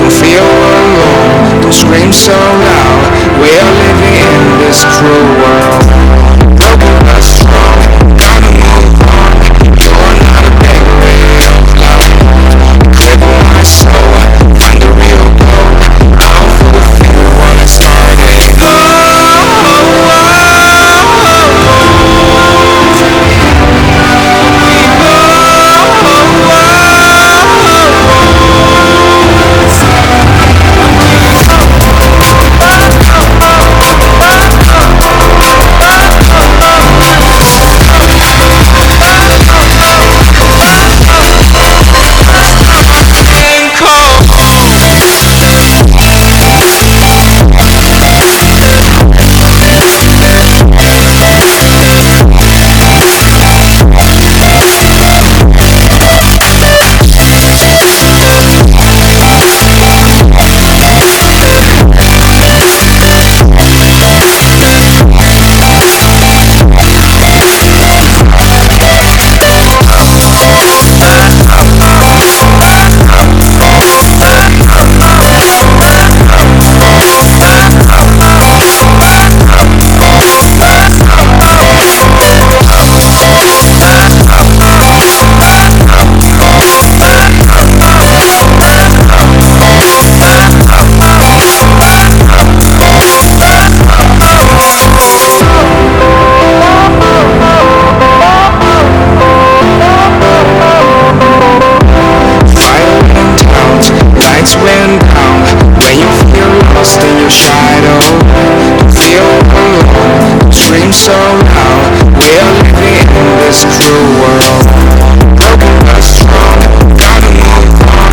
Don't feel alone, don't scream so loud. We're living in this cruel world. Broken but strong, gotta move on. You're not a baby of love. Cripple my soul, find the real goal. I'll fulfill what I started. So loud, we're living in this cruel world. Broken but strong, gotta move on.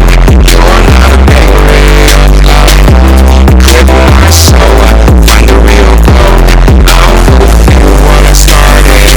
You're not a baby of love. Cripple my soul, find the real goal. I'll fulfill what I started.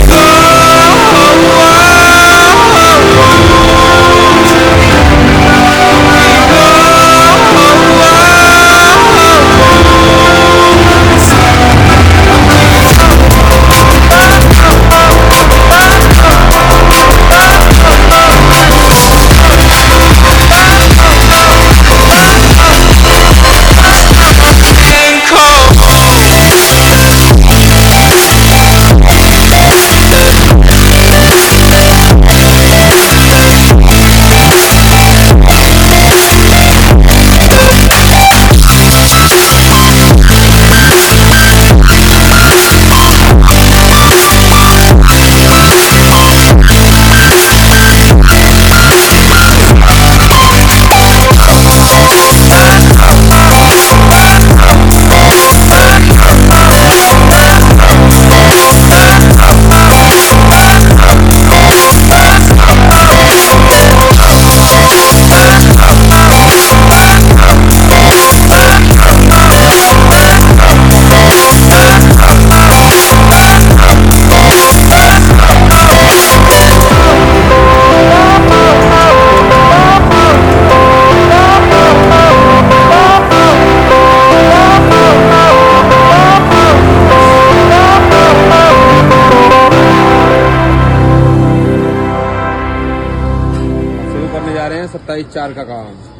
करने जा रहे हैं 27/4 का काम।